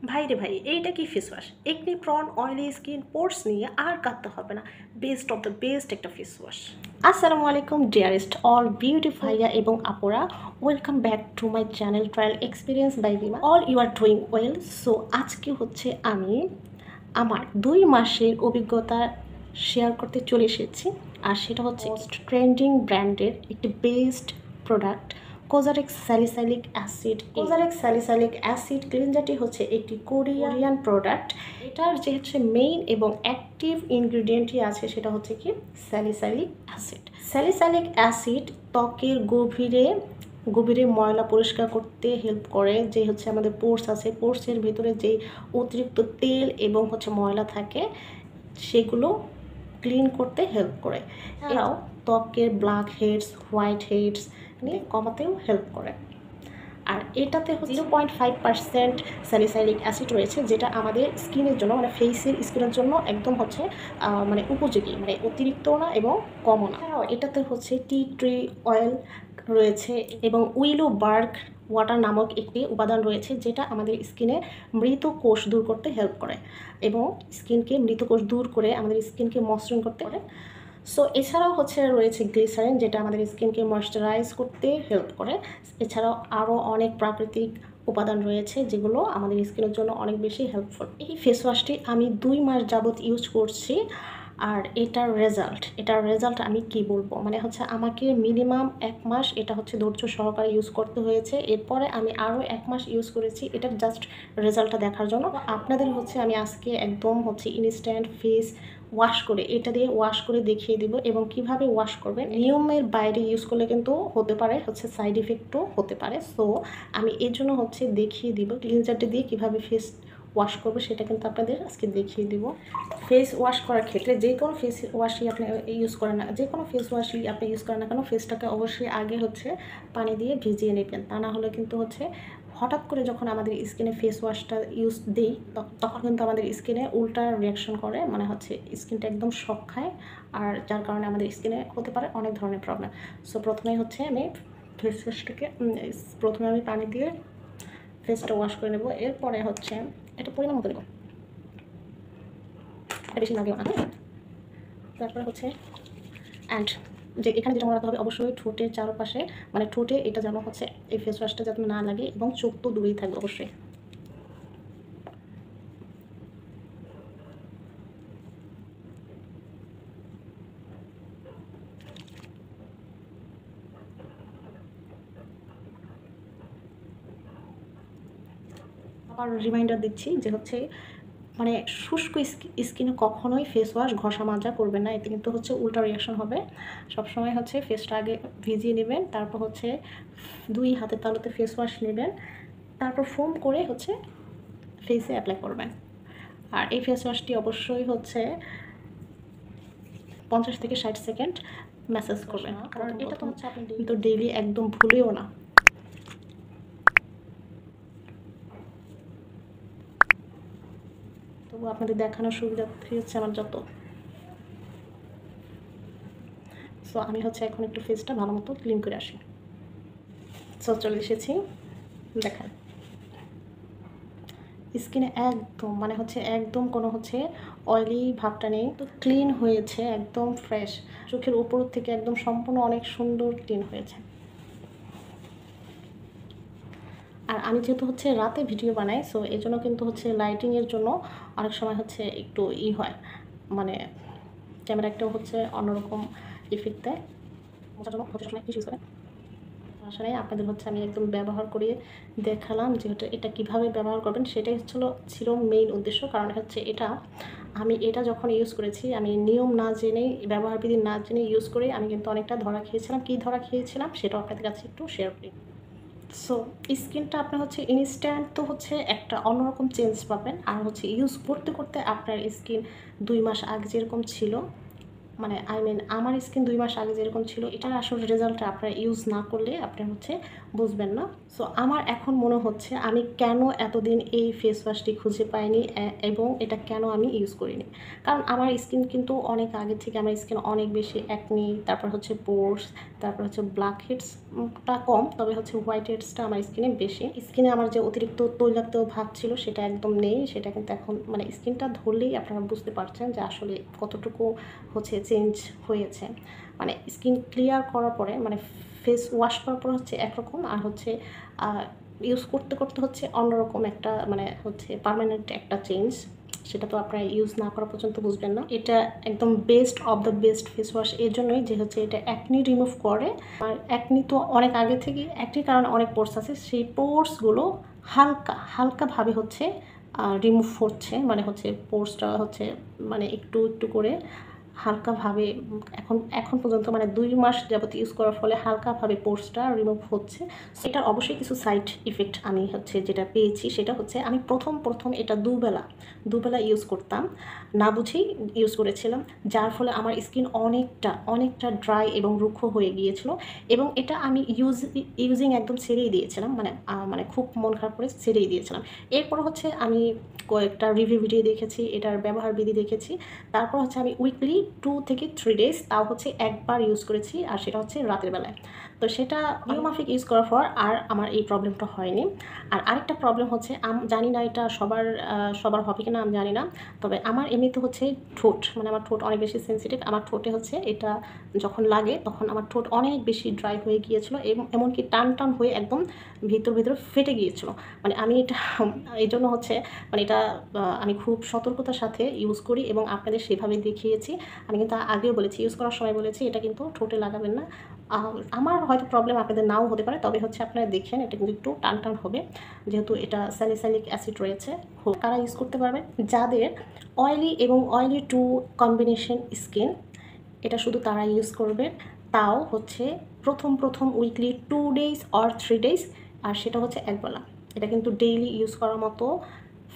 ভাই রে ভাই, এইটা কি face wash? Acne prone oily skin pores নিয়ে আর কাঁদতে হবে না। বেস্ট অফ দ্য বেস্ট একটা ফেস ওয়াশ। আসসালামু আলাইকুম ডিয়ারেস্ট অল বিউটিফুল ভাইয়া এবং আপুরা, welcome back to my channel trial experience by Rima. All you are doing well. So আজকে হচ্ছে আমি আমার 2 মাসের অভিজ্ঞতা শেয়ার করতে চলে এসেছি। আর সেটা হচ্ছে ট্রেন্ডিং ব্র্যান্ডের একটি best product COSRX salicylic acid. COSRX salicylic acid ক্লিনজারটি হচ্ছে একটি কোরিয়ান প্রোডাক্ট। এটার যে হচ্ছে মেইন এবং অ্যাক্টিভ ইনগ্রিডিয়েন্টই আছে সেটা হচ্ছে কি স্যালিসাইলিক অ্যাসিড। স্যালিসাইলিক অ্যাসিড ত্বকের গভীরে ময়লা পরিষ্কার করতে হেল্প করে। যে হচ্ছে আমাদের পোর্স আছে, পোর্সের ভিতরে যেই অতিরিক্ত তেল এবং হচ্ছে ময়লা থাকে সেগুলো ক্লিন করতে হেল্প করে। এরাও ত্বকের ব্ল্যাক হেডস, হোয়াইট হেডস কমাতেও হেল্প করে। আর এটাতে 0.5% স্যালিসাইলিক অ্যাসিড রয়েছে, যেটা আমাদের স্কিনের জন্য মানে ফেসের স্কিনের জন্য একদম হচ্ছে মানে উপযোগী, মানে অতিরিক্তও না এবং কমও না। এটাতে হচ্ছে টি ট্রি অয়েল রয়েছে এবং উইলো বার্ক ওয়াটার নামক একটি উপাদান রয়েছে, যেটা আমাদের স্কিনে মৃত কোষ দূর করতে হেল্প করে এবং স্কিনকে মৃত কোষ দূর করে আমাদের স্কিনকে মসৃণ করতে পারে। সো এছাড়াও হচ্ছে রয়েছে গ্লিসারিন, যেটা আমাদের স্কিনকে ময়শ্চারাইজ করতে হেল্প করে। এছাড়াও আরও অনেক প্রাকৃতিক উপাদান রয়েছে যেগুলো আমাদের স্কিনের জন্য অনেক বেশি হেল্পফুল। এই ফেস ওয়াশটি আমি 2 মাস যাবত ইউজ করছি। আর এটার রেজাল্ট আমি কি বলবো, মানে হচ্ছে আমাকে মিনিমাম 1 মাস এটা হচ্ছে ধৈর্য সহকারে ইউজ করতে হয়েছে। এরপরে আমি আরও 1 মাস ইউজ করেছি এটার জাস্ট রেজাল্টটা দেখার জন্য। আপনাদের হচ্ছে আমি আজকে একদম হচ্ছে ইনস্ট্যান্ট ফেস ওয়াশ করে এটা দিয়ে ওয়াশ করে দেখিয়ে দিব এবং কিভাবে ওয়াশ করবেন। নিয়মের বাইরে ইউজ করলে কিন্তু হতে পারে হচ্ছে সাইড ইফেক্টও হতে পারে। সো আমি এর জন্য হচ্ছে দেখিয়ে দিব ক্লিনজারটি দিয়ে কিভাবে ফেস ওয়াশ করবো, সেটা কিন্তু আপনাদের আজকে দেখিয়ে দিব। ফেস ওয়াশ করার ক্ষেত্রে যে কোনো ফেস ওয়াশই আপনি ইউজ করেন না, যে কোনো ফেস ওয়াশই আপনি ইউজ করেন না কেন, ফেসটাকে অবশ্যই আগে হচ্ছে পানি দিয়ে ভিজিয়ে নেবেন। তা না হলে কিন্তু হচ্ছে হঠাৎ করে যখন আমাদের স্কিনে ফেস ওয়াশটা ইউজ দিই তখন কিন্তু আমাদের স্কিনে উল্টা রিয়াকশন করে, মানে হচ্ছে স্কিনটা একদম শক খায়। আর যার কারণে আমাদের স্কিনে হতে পারে অনেক ধরনের প্রবলেম। সো প্রথমেই হচ্ছে আমি ফেস ওয়াশটাকে প্রথমে আমি পানি দিয়ে ফেসটা ওয়াশ করে নেব। এরপরে হচ্ছে এটা পরিমাণ মতো নেব, এটা বেশি লাগেও না। তারপরে হচ্ছে অ্যান্ড যে এখানে যেটা মনে রাখতে হবে, অবশ্যই ঠোঁটের চারপাশে মানে ঠোঁটে এটা যেন হচ্ছে এই ফেস ওয়াশটা যাতে না লাগে এবং চোখ তো দূরেই থাকবে অবশ্যই। আবার রিমাইন্ডার দিচ্ছি যে হচ্ছে মানে শুষ্ক স্কিনে কখনোই ফেস ওয়াশ ঘষা মাজা করবেন না, এতে কিন্তু হচ্ছে উল্টা রিয়াকশন হবে। সবসময় হচ্ছে ফেসটা আগে ভিজিয়ে নেবেন, তারপর হচ্ছে 2 হাতের তালুতে ফেস ওয়াশ নেবেন, তারপর ফোম করে হচ্ছে ফেসে অ্যাপ্লাই করবেন। আর এই ফেস ওয়াশটি অবশ্যই হচ্ছে 50 থেকে 60 সেকেন্ড ম্যাসাজ করবেন, কারণ এটা তো হচ্ছে আপনি তো ডেইলি একদম ভুলেও না। তবু আপনাদের দেখানোর সুবিধার্থে হচ্ছে আমার যত। সো আমি হচ্ছে এখন একটু ফেসটা ভালো মতো ক্লিন করে আসি। সো চলে এসেছি, দেখান স্কিনে একদম মানে হচ্ছে একদম কোনো হচ্ছে অয়েলি ভাবটা নেই, তো ক্লিন হয়েছে, একদম ফ্রেশ। চোখের উপর থেকে একদম সম্পূর্ণ অনেক সুন্দর ক্লিন হয়েছে। আর আমি যেহেতু হচ্ছে রাতে ভিডিও বানাই, সো এই জন্য কিন্তু হচ্ছে লাইটিংয়ের জন্য অনেক সময় হচ্ছে একটু হয়, মানে ক্যামেরা একটাও হচ্ছে অন্যরকম ইফেক্ট দেয়। বোঝার জন্য হচ্ছে সময় ইউজ করে আসলে আপনাদের হচ্ছে আমি একদম ব্যবহার করে দেখালাম যেহেতু এটা কিভাবে ব্যবহার করবেন, সেটাই ছিল মেইন উদ্দেশ্য। কারণ হচ্ছে এটা যখন ইউজ করেছি আমি নিয়ম না জেনে, ব্যবহারবিধি না জেনে ইউজ করে আমি কিন্তু অনেকটা ধরা খেয়েছিলাম। কী ধরা খেয়েছিলাম সেটাও আপনাদের কাছে একটু শেয়ার করি। সো স্কিনটা আপনার হচ্ছে ইনস্ট্যান্ট তো হচ্ছে একটা অন্যরকম চেঞ্জ পাবেন। আর হচ্ছে ইউজ করতে করতে আপনার স্কিন 2 মাস আগে যেরকম ছিল মানে আমার স্কিন 2 মাস আগে যেরকম ছিল, এটার আসলে রেজাল্টটা আপনারা ইউজ না করলে আপনি বুঝবেন না। সো আমার এখন মনে হচ্ছে আমি কেন এতদিন এই ফেস ওয়াশটি খুঁজে পাইনি এবং এটা কেন আমি ইউজ করিনি। কারণ আমার স্কিন কিন্তু অনেক আগে থেকে আমার স্কিন অনেক বেশি অ্যাকনি, তারপর পোর্স, তারপর ব্ল্যাক হেডসটা কম, তবে হোয়াইট হেডসটা আমার স্কিনে বেশি। স্কিনে আমার যে অতিরিক্ত তৈলাক্ত ভাব ছিল সেটা একদম নেই। সেটা কিন্তু এখন স্কিনটা ধরলেই আপনারা বুঝতে পারছেন যে আসলে কতটুকু চেঞ্জ হয়েছে। স্কিন ক্লিয়ার করার পরে ফেস ওয়াশ করার পর একরকম, আর ইউজ করতে করতে অন্যরকম একটা পার্মানেন্ট একটা চেঞ্জ। সেটা তো আপনারা ইউজ না করা পর্যন্ত বুঝবেন না। এটা একদম best of the best face wash এর জন্যই যে এটা অ্যাকনি রিমুভ করে। আর অ্যাকনি তো অনেক আগে থেকে, অ্যাকনির কারণে অনেক পোর্স আছে, সেই পোর্সগুলো হালকাভাবে রিমুভ হচ্ছে। পোর্সটা একটু একটু করে হালকাভাবে এখন পর্যন্ত 2 মাস যাবত ইউজ করার ফলে হালকাভাবে পোর্সটা রিমুভ হচ্ছে। এটার অবশ্যই কিছু সাইড ইফেক্ট আমি যেটা পেয়েছি সেটা আমি প্রথম এটা দুবেলা ইউজ করতাম, না বুঝেই ইউজ করেছিলাম, যার ফলে আমার স্কিন অনেকটা ড্রাই এবং রুক্ষ হয়ে গিয়েছিল। এবং এটা আমি ইউজিং একদম ছেড়েই দিয়েছিলাম, খুব মন খারাপ করে ছেড়েই দিয়েছিলাম। এরপর আমি কয়েকটা রিভিউ ভিডিও দেখেছি, এটার ব্যবহার বিধি দেখেছি। তারপর আমি উইকলি 2 থেকে 3 ডেজ তাও একবার ইউজ করেছি, আর সেটা রাতের বেলায়। তো সেটা নিয়মাফিক ইউজ করার পর আর আমার এই প্রবলেমটা হয়নি। আর আরেকটা প্রবলেম জানি না এটা সবার হবে কিনা আমি জানি না, তবে আমার এমনিতে ঠোঁট, আমার ঠোঁট অনেক বেশি সেন্সিটিভ। আমার ঠোঁটে এটা যখন লাগে তখন আমার ঠোঁট অনেক বেশি ড্রাই হয়ে গিয়েছিল, এবং এমনকি টান হয়ে একদম ভিতর ফেটে গিয়েছিল। আমি এটা এই জন্য এটা আমি খুব সতর্কতার সাথে ইউজ করি এবং আপনাদের সেভাবে দেখিয়েছি। আমি কিন্তু আগেও বলেছি, ইউজ করার সময় বলেছি এটা কিন্তু ঠোঁটে লাগাবেন না। আমার হয়তো প্রবলেম আপনাদের নাও হতে পারে, তবে আপনারা দেখেন এটা কিন্তু একটু টান হবে, যেহেতু এটা স্যালিসাইলিক অ্যাসিড রয়েছে। কারা ইউজ করতে পারবেন? যাদের অয়েলি এবং অয়েলি টু কম্বিনেশন স্কিন, এটা শুধু তারা ইউজ করবে। তাও প্রথম উইকলি 2 ডেজ অর 3 ডেজ, আর সেটা একবেলা। এটা কিন্তু ডেইলি ইউজ করার মতো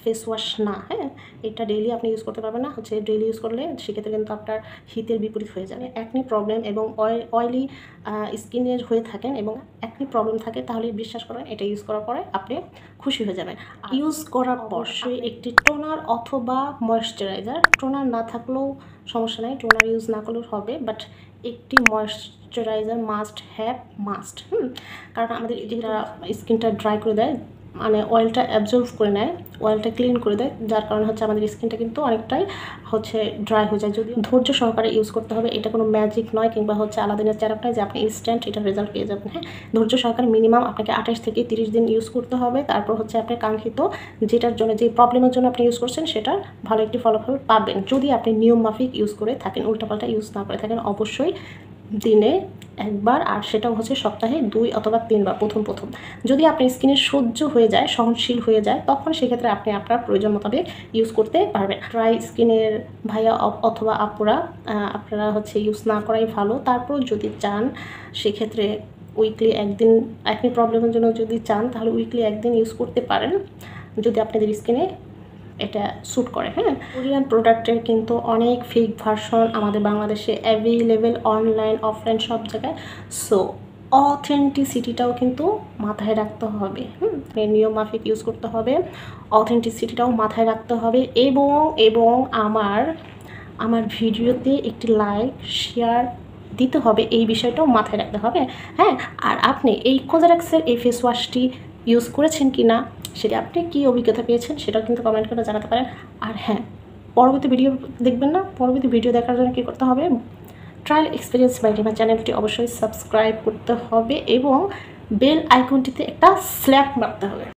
ফেস ওয়াশ না। হ্যাঁ, এটা ডেইলি আপনি ইউজ করতে পারবেন না। ডেইলি ইউজ করলে সেক্ষেত্রে কিন্তু আপনার হিতের বিপরীত হয়ে যাবে। অ্যাকনি প্রবলেম এবং অয়েলি স্কিনের হয়ে থাকেন এবং অ্যাকনি প্রবলেম থাকে, তাহলে বিশ্বাস করেন এটা ইউজ করার পরে আপনি খুশি হয়ে যাবেন। ইউজ করার পর একটি টোনার অথবা ময়েশ্চারাইজার, টোনার না থাকলেও সমস্যা নেই, টোনার ইউজ না করলেও হবে, বাট একটি ময়েশ্চারাইজার মাস্ট। কারণ আমাদের যেটা স্কিনটা ড্রাই করে দেয়, অয়েলটা অ্যাবজর্ব করে নেয়, অয়েলটা ক্লিন করে দেয়, যার কারণে আমাদের স্কিনটা কিন্তু অনেকটাই ড্রাই হয়ে যায়। যদি ধৈর্য সহকারে ইউজ করতে হবে, এটা কোনো ম্যাজিক নয় কিংবা আলাদিনের চ্যারাপ নয় যে আপনি ইনস্ট্যান্ট এটার রেজাল্ট পেয়ে যাবেন। হ্যাঁ, ধৈর্য সহকারে মিনিমাম আপনাকে 28 থেকে 30 দিন ইউজ করতে হবে। তারপর আপনি কাঙ্ক্ষিত যেটার জন্য, যে প্রবলেমের জন্য আপনি ইউজ করছেন, সেটার ভালো একটি ফলাফল পাবেন, যদি আপনি নিয়ম মাফিক ইউজ করে থাকেন, উল্টাপাল্টা ইউজ না করে থাকেন। অবশ্যই দিনে একবার, আর সেটাও সপ্তাহে 2 অথবা 3 বার প্রথম। যদি আপনার স্কিনে সহ্য হয়ে যায়, সহনশীল হয়ে যায়, তখন সেক্ষেত্রে আপনি আপনার প্রয়োজন মোতাবেক ইউজ করতে পারবেন। ড্রাই স্কিনের ভাইয়া অথবা আপুরা, আপনারা ইউজ না করাই ভালো। তারপর যদি চান সেক্ষেত্রে উইকলি একদিন, অ্যাকনি প্রবলেমের জন্য যদি চান তাহলে উইকলি একদিন ইউজ করতে পারেন, যদি আপনাদের স্কিনে এটা স্যুট করে। হ্যাঁ, কোরিয়ান প্রোডাক্টের কিন্তু অনেক ফেক ভার্সন আমাদের বাংলাদেশে অ্যাভেলেবেল, অনলাইন অফলাইন সব জায়গায়। সো অথেন্টিসিটিটাও কিন্তু মাথায় রাখতে হবে। নিয়ম মাফিক ইউজ করতে হবে, অথেন্টিসিটিটাও মাথায় রাখতে হবে। এবং আমার ভিডিওতে একটি লাইক শেয়ার দিতে হবে, এই বিষয়টাও মাথায় রাখতে হবে। হ্যাঁ, আর আপনি এই কোজারেক্সের এই ফেস ওয়াশটি ইউজ করেছেন কি না, সেটা আপনি কী অভিজ্ঞতা পেয়েছেন সেটাও কিন্তু কমেন্ট করে জানাতে পারেন। আর হ্যাঁ, পরবর্তী ভিডিও দেখবেন না, পরবর্তী ভিডিও দেখার জন্য কী করতে হবে? ট্রায়াল এক্সপিরিয়েন্স বাই রিমা চ্যানেলটি অবশ্যই সাবস্ক্রাইব করতে হবে এবং বেল আইকনটিতে একটা স্ল্যাপ মারতে হবে।